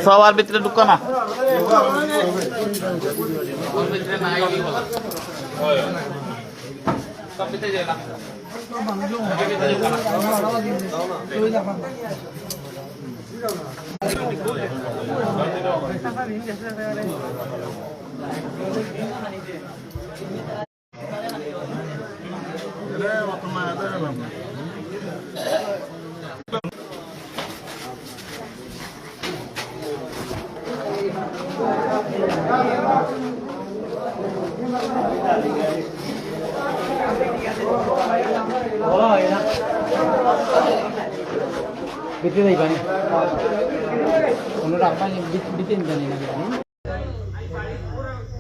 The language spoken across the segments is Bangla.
সবার ভিতরে ঢুকা না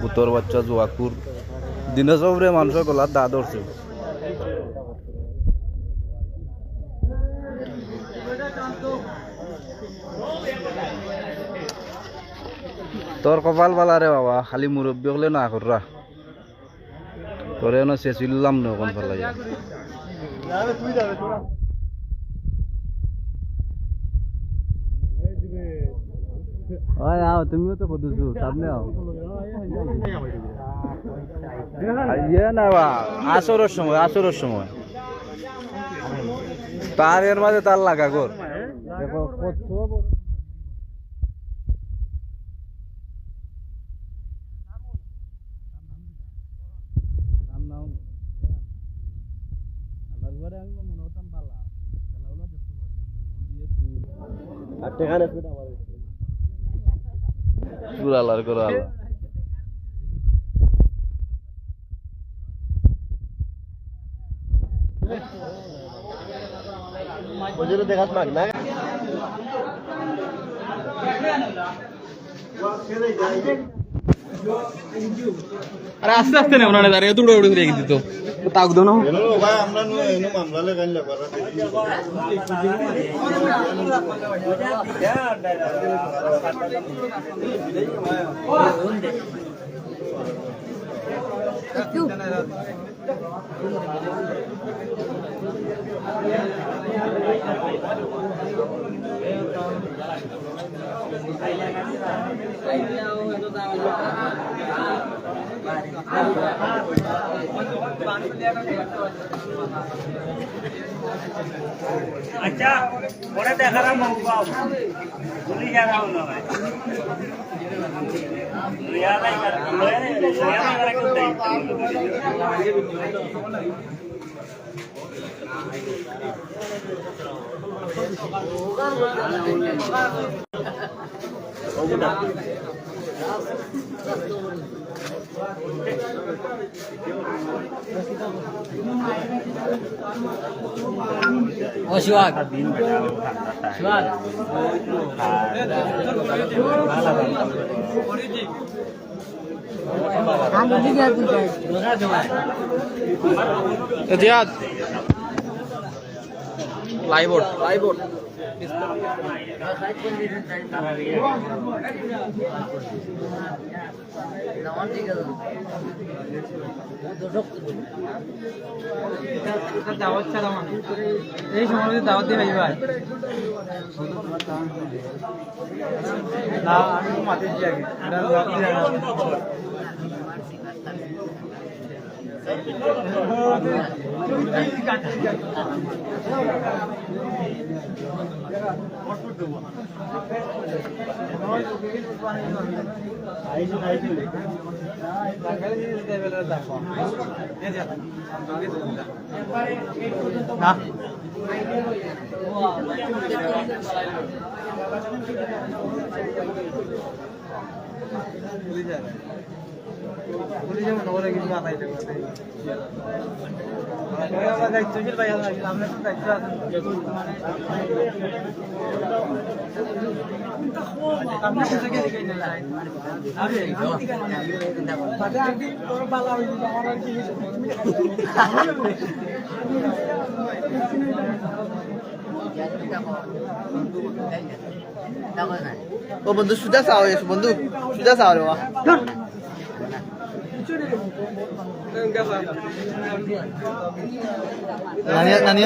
উত্তর বাচ্চা জোয়াকুর দিনসবরে মানুষের গলার দা ধরছে তোর কপাল বালা রে বাবা খালি মুরব্বী হলে না কররা তোরে না শেষিলাম না কোন ফেলা যায় তুমিও তো কদুছো সামনে আও না বা আসরের সময় তার এর মাঝে তার লাগা গর দেখো কত Guralar. Ojero dekat magna. अरे आस्ते आस्ते नाही म्हणा रे तू उडून रे किती तो ताक दो ना भाई আমরা নো এনো মামলালে গাইলা করা अच्छा बड़ा देखा रहा मौका भूल जा रहा हूँ ना मैं रियाला ही कर Oh, Siwag. Siwag. Plywood. দাওয়াত ছাড়া মানে এই সময় দাওয়াত দিয়ে ভাই না আমি তো মাঠে যাই আগে এটা দাওয়াত দিয়ে না ও বন্ধু সুজা চাও বন্ধু সুজা চাও রে নানি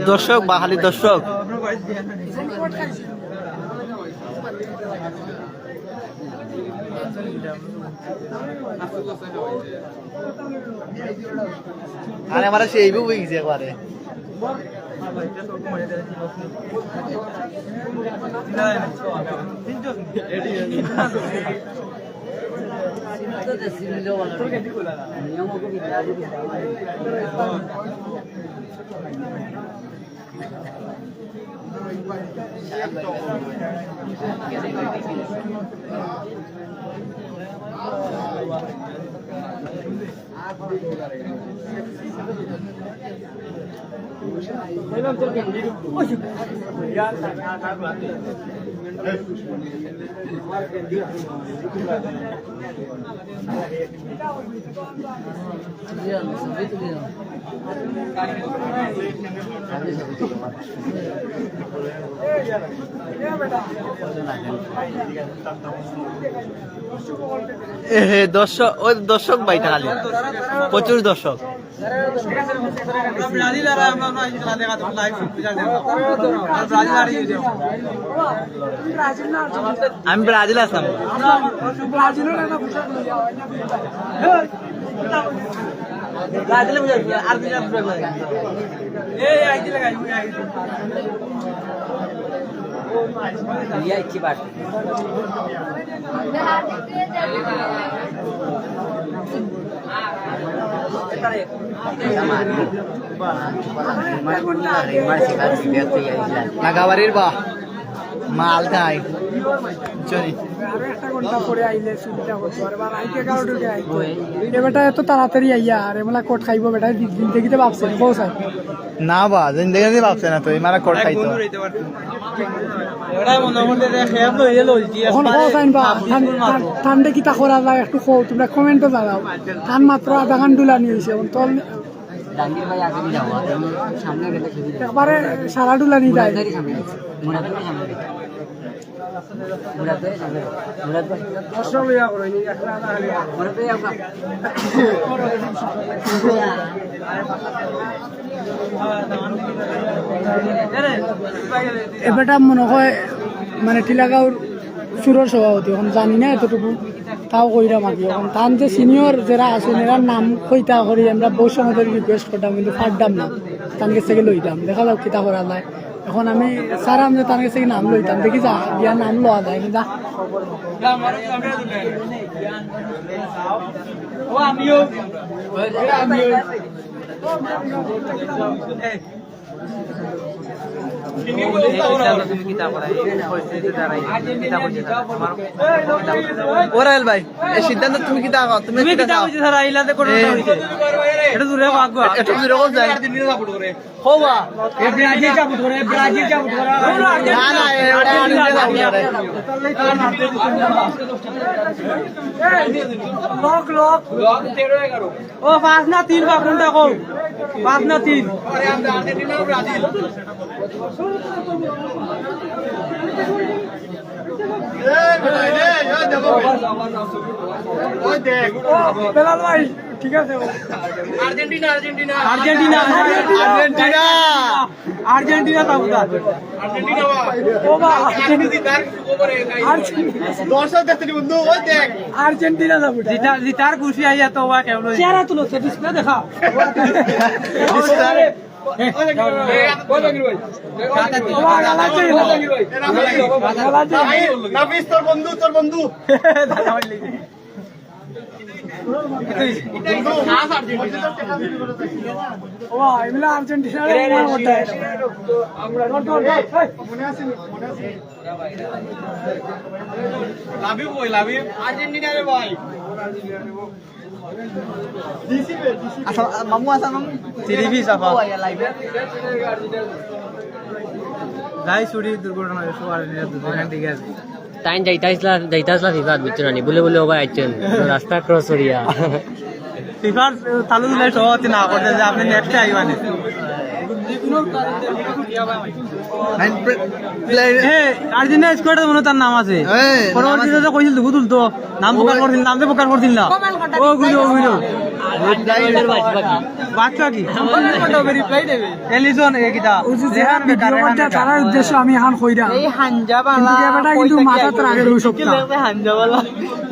দর্শক বা খালি দর্শক আরে আমার সেই বই গেছে একবারে দর্শক ওই দর্শক বাইটা খালি প্রচুর দর্শক আমি ব্রাজিল আসলাম নাগাবাড়ির বা মাল নাই বেটা এত তাড়াতাড়ি আইয়া আর এমলা কোট খাইব বেটা জিন্দগিতে ভাবছে পৌঁছায় না বা জিন্দগিতে ভাবছে না তো মারা কোট খাইতো ঠান্ডা কিতা করা যায় একটু তোমরা কমেন্টে জানাও ধান মাত্র আধা ঘন্টা ডুলানি হয়েছে একবারে সারা ডুলানি যায় এবারটা মনে হয় মানে টিলাগাঁওর সুরের সভাপতি এখন জানি না এতটুকু তাও কইরাম আর কি এখন তান যে সিনিয়র যারা আছেন এরার নাম কইতা করি আমরা বহু সময় ধরে রিকোয়েস্ট করতাম কিন্তু ফাটতাম না তার কাছ থেকে লইতাম দেখা যাক কিতা করা যায় এখন আমি স্যার আমি তার কাছ থেকে নাম লইতাম দেখি যা বিয়ার নাম লওয়া যায় কিন্তু ওরাইল ভাই এই সিদ্ধান্ত তুমি কিতা তুমি কিতা স্যার আইলাতে কোন এটা দূরে ভাগ একটু দূরে কোন যায় হোবা এ ব্রাজিল চাপুট করে ব্রাজিল চাপুট করে না না এটা লক লক লক 13 11 ও 5 না 3 বাপনটা কো 5 না 3 আরে আমরা আর্জেন্টিনা ব্রাজিল বেলাল ভাই ঠিক আছে Argentina Argentina Argentina Argentina Argentina তাবুদা আর্জেন্টিনা ও বা আর্জেন্টিনা দর্শক দেখতে বন্ধু ওই দেখ আর্জেন্টিনা তাবুদা জিতার খুশি আইয়া তো ওয়া কেমন চেহারা তুলো ডিসপ্লে দেখা তোর বন্ধু ও এগুলা আর্জেন্টিনার মধ্যে আর্জেন্টিনারে ভাই আচ্ছা মামু আসা মামু তিরিশ আফা যাই চুরি দুর্ঘটনা হয়েছে আর ঠিক আছে টাইম যাইতাসলা ফিফাত বুঝছো না বলে বলে ওবাই আইছেন রাস্তা ক্রস করিয়া ফিফার তালু দিলে সহজ না করতে যে আপনি নেক্সট আইবানে আর্জেন্টিনা স্কোয়াডের মনে তার নাম আছে পরবর্তীতে কইছিল দুগু তুলতো নাম প্রকাশ করছিল নাম প্রকাশ করছিল না ও গুলো বাচ্চা কি এলিসন একিটা তার উদ্দেশ্য আমি এখন কইরা এই হাঞ্জাবালা বেটা কিন্তু মাথাত রাখে রই সপ্তাহ হাঞ্জাবালা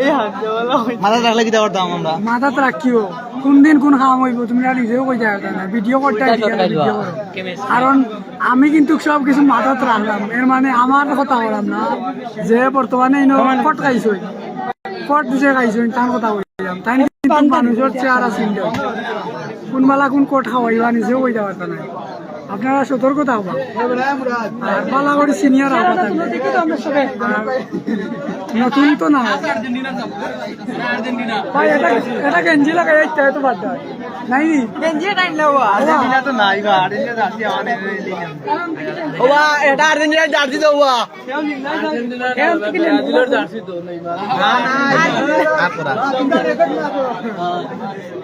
এই হাঞ্জাবালা মাথা রাখলে কিটা করতাম আমরা মাথাত রাখিও কোন দিন কোন কাম হইব তুমি আর নিজেও কই যায় না ভিডিও করতে ভিডিও করো কারণ আমি কিন্তু সব কিছু মাথাত রাখলাম এর মানে আমার কথা বললাম না যে বর্তমানে ইনো ফট খাইছই ফট দিছে খাইছই তার কথা বললাম তাই কিন্তু মানুষের চেহারা চিন্তা কোন মালা কোন কোট খাওয়াইবা নিজেও কইতে পারতা না আপনারা সতর্কতা হবা আর পালা করে সিনিয়র হবা নতুন তো না ভাই এটা গেঞ্জি লাগাই যাইতে তো বাদ দাও নাই গেঞ্জি টাইম লাগো আর্জেন্টিনা তো নাই বা আর্জেন্টিনা জার্সি আমাদের ওয়া এটা আর্জেন্টিনা জার্সি দাও ওয়া জার্সি তো নাই বা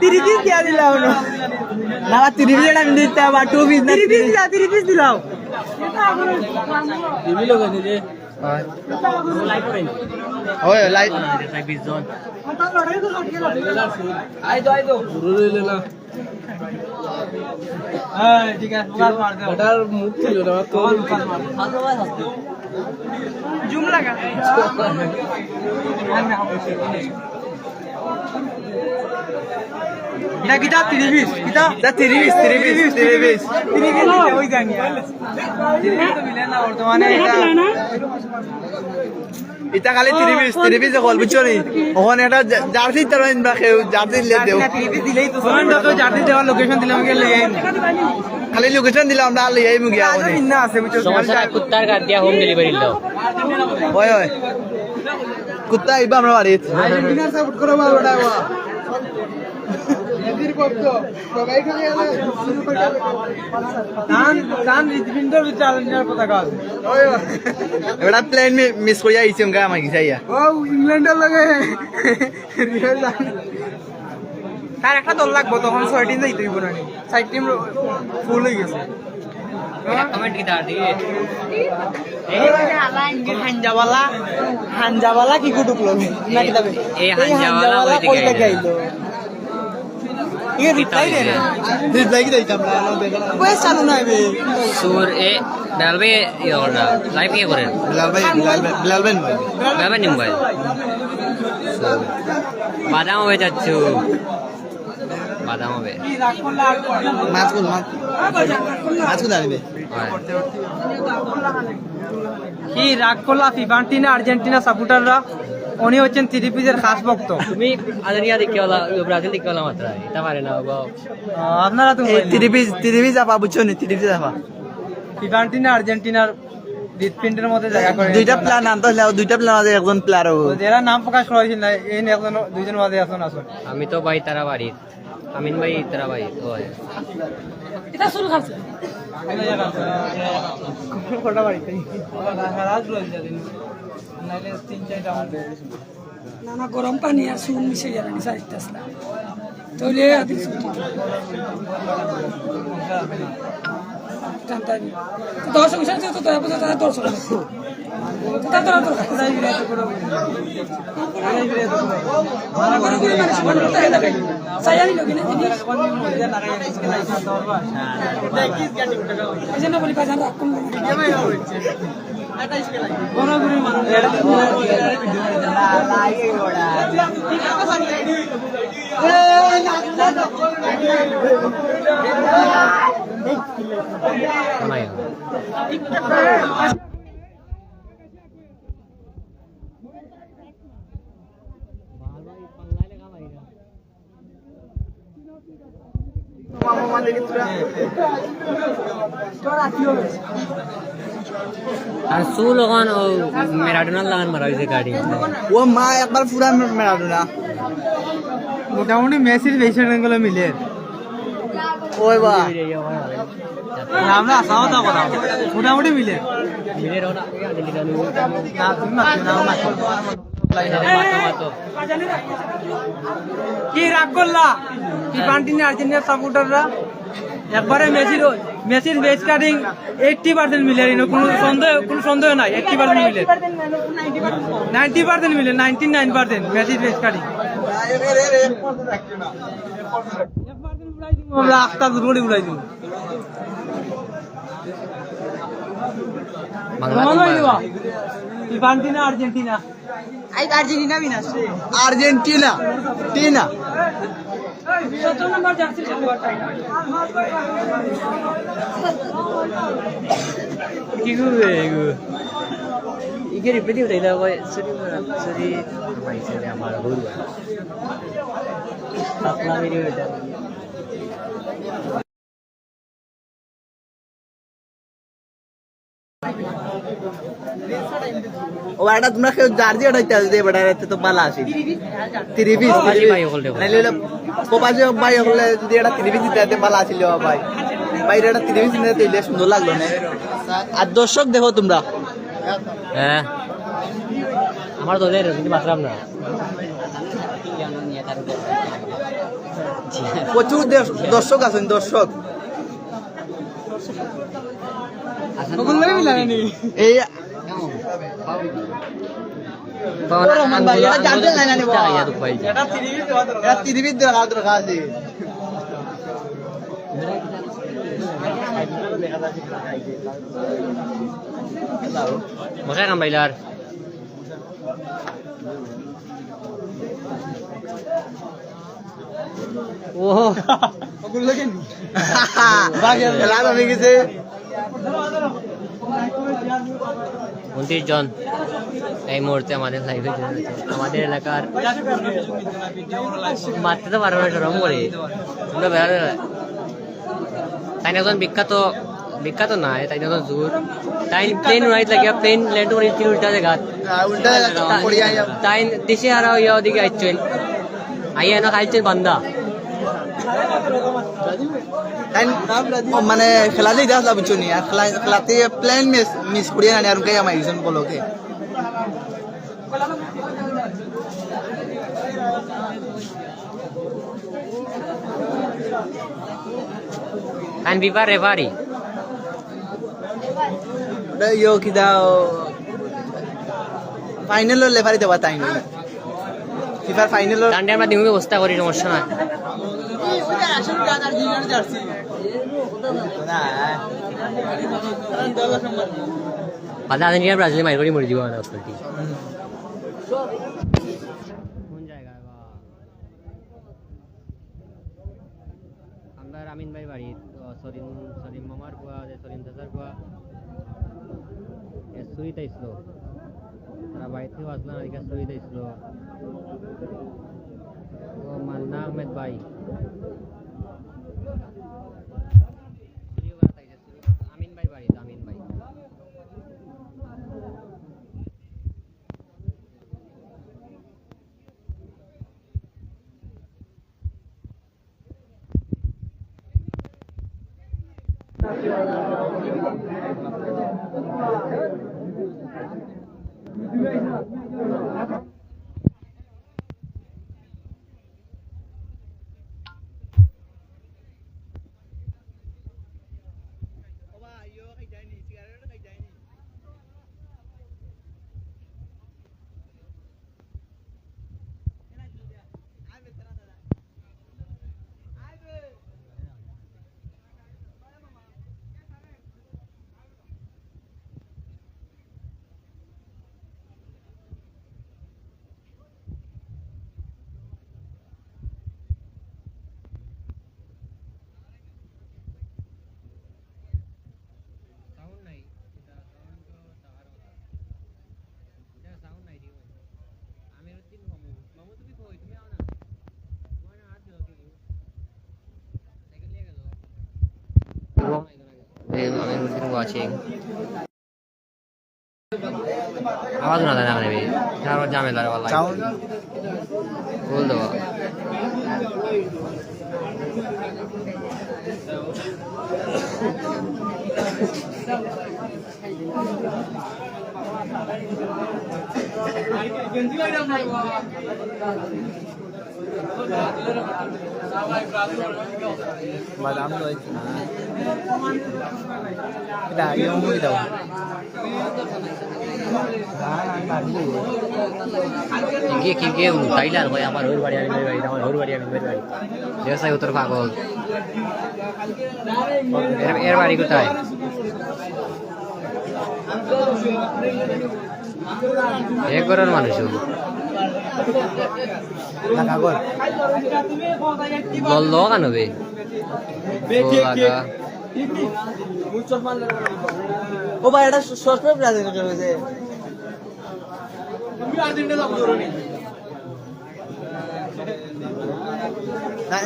তিরিশ দিয়া দিলাম না 30 টাকা আমি দিতে বা 2 পিস 30 পিস দিলাম দিবি লোক আছে যে ওই লাইট আইদো গুরু লইলে না হ্যাঁ ঠিক আছে ফোকাস মার দাও ওটার মুখ ছিল না তোর জুম লাগা এটা কিটা 30 কিটা 30 ওই গানি 30 তো মিলে না বর্তমানে এটা খালি 30 পিস কল বুঝছো নি ওখানে একটা জার্সি তারইন বা কেউ জার্সি লে দেও 30 দিলেই তো ফোন তো জার্সি দেওয়ার লোকেশন দিলাম কে লই আইম খালি লোকেশন দিলাম আমরা লই আইমু গিয়া আজ না আছে বুঝছো সমস্যা কুত্তার কাট দিয়া হোম ডেলিভারি দাও ওই ওই কুত্তা আইবা আমরা বাড়ি আর্জেন্টিনার সাপোর্ট করো বা ওটা হৃদপিণ্ডর ভিতরে আর্জেন্টিনার পতাকা আছে এবারে প্লেন মিস করিয়া আইছিম গা আমাকে যাইয়া ও ইংল্যান্ডের লগে তার একটা দল লাগবো তখন 6 টিম যাইতে হইব না 6 টিম ফুল হয়ে গেছে কমেন্ট কি দাও দিই হাঞ্জাবালা কি কুটুক লগে না কি দাবে এই হাঞ্জাওয়ালা ওই দিকে কই লাগে আইলো ये रिप्लाई देना रिप्लाई की देता আমরা বয়স চালু না হবে সুর এ ডালবে ইওরা লাইভ কি করেন বিলাল ভাই বাবা নিম ভাই বাদাম হবে যাচ্ছু বাদাম হবে মাছ কো দাঁড়িয়ে কি রাগ করলা ফিফান্টিনা আর্জেন্টিনা সাপোর্টাররা উনি হচ্ছেন 3 পিসের খাস ভক্ত তুমি আর্জেন্টিনা দেখে ওলা ব্রাজিল দেখে ওলা মাত্র এটা পারে না বাবা আপনারা তো 30 পিস আপা বুঝছো নি 30 পিস আপা ফিফান্টিনা আর্জেন্টিনার হৃদপিণ্ডের মধ্যে জায়গা করে দুইটা প্ল্যান নাম তো দুইটা প্ল্যান আছে একজন প্লেয়ার হবে যারা নাম প্রকাশ করা হয়েছিল না এই একজন দুইজন মাঝে এখন আসুন আমি তো ভাই তারা বাড়ি আমিন ভাই তারা বাড়ি ওই এটা শুরু করছে কোটা বাড়িতে রাজ রয়েছে নাইলে 3-4 রাউন্ড নানা গরম পানি আর চুন মিশে গেল নি চাইতেছিলা তইলে আদি জানতানি 10 মিশে তো তার পরে তার 10 তার তো মারা করে করে মানে সমান করতে হয় লাগে সাইয়ানি লোকে না জিনিস এজন্য বলি বাজার রাখুন বড়গুড়ির মানুষ আর চুল ওখান ম্যারাডোনার লাগান মারা হয়েছে গাড়ি ও মা একবার পুরা মেরাডোনা মোটামুটি মেসির পেছন গুলো মিলে ওই বা আমরা আসাও তা কথা মোটামুটি মিলে না তুমি কি রাগ করলা কি পান্টিনি আর্জেন্টিনার সাপোর্টাররা একবারে মেসির বেস কাটিং 80% মিলে কোনো সন্দেহ নাই 80% মিলে 90% মিলে 99% মেসির বেস কাটিং আমরা আখতা দুড়ি উড়াই দিই আর্জেন্টিনা আর্জেন্টিনা আর্জেন্টিনা টিনা কি করবে ইকে রিপ্লাই দিও তাইলা কই সরি মাইছে রে আমার ভুল আপনা ভিডিও এটা ও এটা তোমরা কেউ জার্জি ওটাইতে দে বেটা এতে তো বালা আছে 30 ভাই হল দেব নাইলে পোপাজে ভাই হলে যদি এটা 30 দিতে বালা আছিল ভাই ভাই এটা 30 দিতে দিলে সুন্দর লাগলো না আর দর্শক দেখো তোমরা হ্যাঁ আমার তো দেয় কিন্তু মাত্রাম না প্রচুর দর্শক আছেন দর্শক এই রহমান ভাই এটা জানতে নাই না বাবা এটা 30 দেওয়া দরকার আছে মশা কাম বাইলার ও ওগুলো কেন বাগে খেলা হয়ে গেছে 29 জন এই মুহূর্তে আমাদের লাইভে আমাদের এলাকার মারতে তো পারবো না সরম করে তোমরা বেড়াতে তাই না একজন বিখ্যাত না তাই না জোর তাই প্লেন উড়াইতে লাগে প্লেন ল্যান্ড করে উল্টা জায়গা উল্টা পড়িয়া তাই দেশে আর ইয়া ওদিকে আইছেন আইয়া না খাইছেন বান্দা মানে খেলা দিয়ে যাস বুঝছো নি আর খেলাতে প্লেন মিস করিয়া না আর কে আমার একজন বলোকে and we were referee yo kita final referee দেবা তাই না ফিফার ফাইনাল তান্ডে আমরা দিমু ব্যবস্থা করি সমস্যা না পাতা আদিন ব্রাজিল মাইর করে মরে দিব না আসলটি কোন জায়গায় বা আমরা আমিন ভাই বাড়ি সরিম মামার বুয়া সরিম দাদার বুয়া সুইতে আইসলো তারা বাড়িতে আসলাম এদিকে সুইতে আইসলো ও মান্না আহমেদ ভাই আমিন ভাই বাড়ি আমিন ভাই ওয়াচিং আওয়াজ না দেয় না নেবে তারপর ঝামেলা সাউন্ড বল দেবো বাদাম তো এটা ইয়ং মুই দাও কি উঠাইলার ভাই আমার ওর বাড়ি আমি বাড়ি আমার ওর বাড়ি আমি বাড়ি দেশাই উত্তর পাগল এর বাড়ি কোথায় এক ঘরের মানুষ বললো কেন বে ও ভাই এটা সসপেন ব্রাজিল করেছে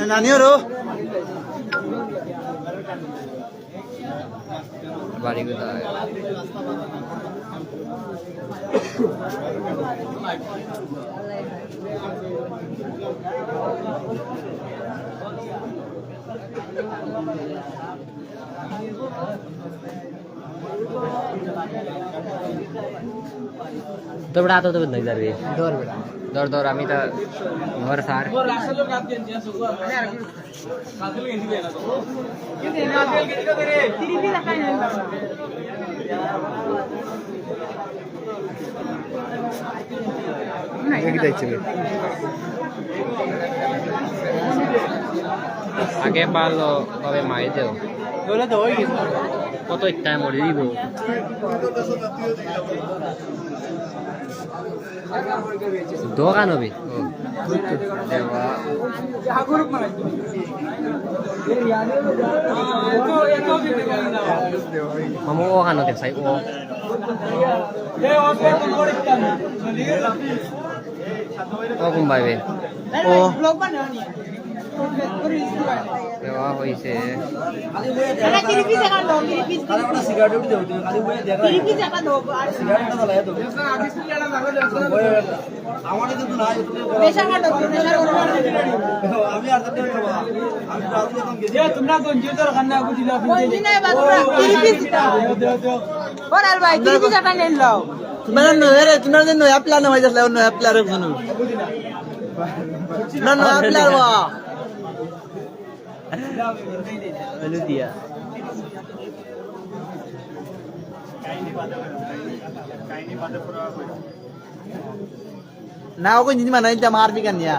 নানি ওরো বাড়ি কোথায় तो बड़ा तो नहीं दर रे दौड़ दौड़ আমি তো ঘর সার আগে ভালো কবে মাই দেও কত টাইম মরে দিব দোকান হবে মামু ওখান চাই ও কোনবাই ও দেওয়া হয়েছে তোমার জন্য অ্যাপ্লার নামাই যাচ্ছে অন্য অ্যাপ্লারের জন্য না না অ্যাপ্লার বা হলো দিয়া না ওকে জিনিস মানে এটা মারবি কেন ইয়া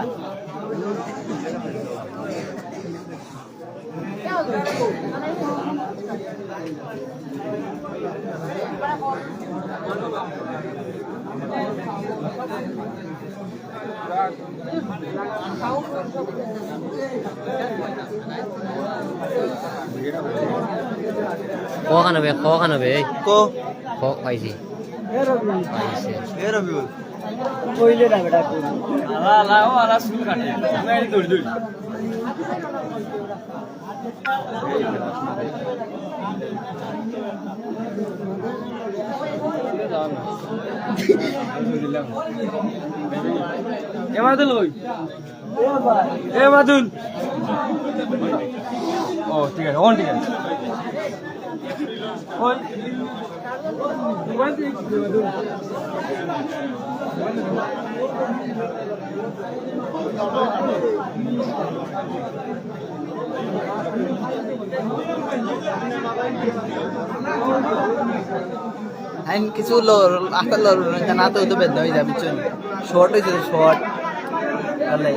কখান হবে কো পাইছি রবিউল কইলে না বেটা এমাদুল কই এমাদুল ও ঠিক আছে ঠিক আছে ওই আইন কিছু লোর আকাল লোর না তো তো বেদ হই যাবে চল শর্ট হইছে শর্ট আলাই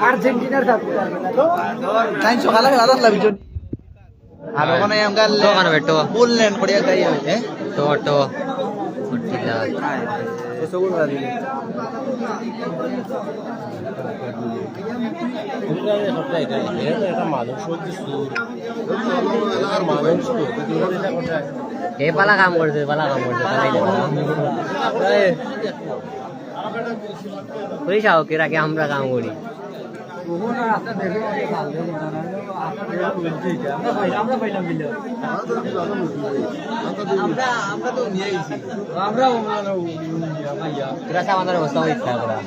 আর্জেন্টিনার সাপোর্টার টাইম সকালে খেলা লাগবে চল আর ওখানে আমগা দোকান বেটো বললেন কড়িয়া গাই হইছে টো ঠিক এসো বলা দিলে এ পালা কাম করছে বুঝিস কে রাখে আমরা কাম করি Rasa আমাদের অবস্থা ইচ্ছা করা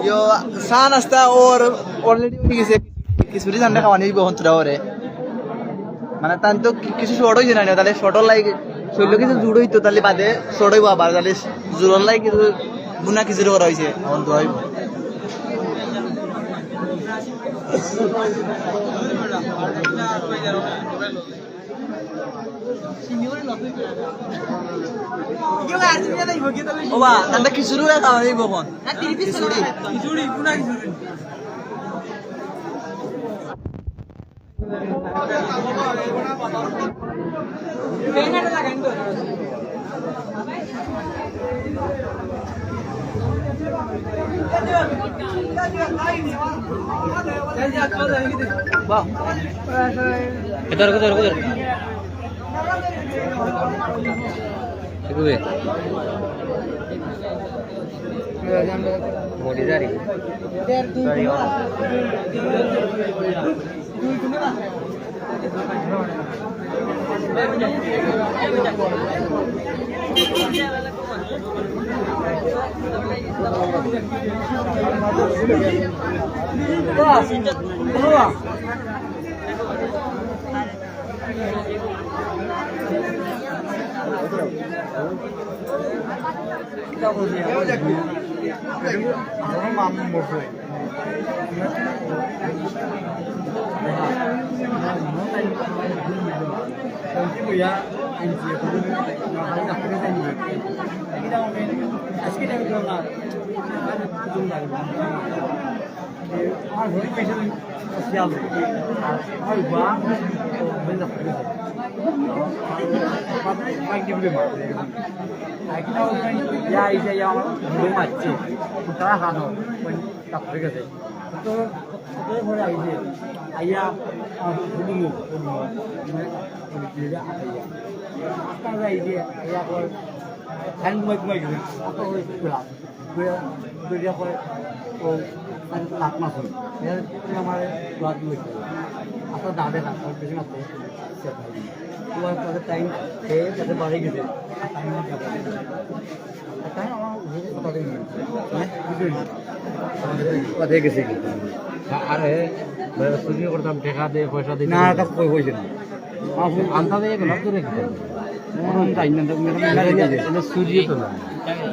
ইয়ো চা নাস্তা ওর অলরেডি উঠে গেছে খিচুড়ি ঠান্ডা খাওয়া নিয়ে বহন তোরা ওরে মানে তার তো কিছু শর্ট হয়েছে না তাহলে শর্টর লাই শরীর কিছু জুড় হইতো তাহলে বাদে শর্ট হইব আবার তাহলে জোরর লাই কিছু বুনা খিচুড়ি করা হয়েছে এখন তো হইব ওবা তাহলে খিচুড়ি খাওয়া হইব এখন খিচুড়ি খিচুড়ি পুনা খিচুড়ি বাহ Ketor. Seguve. Mau dicari. Cari orang.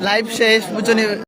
Live শেষ বুঝনি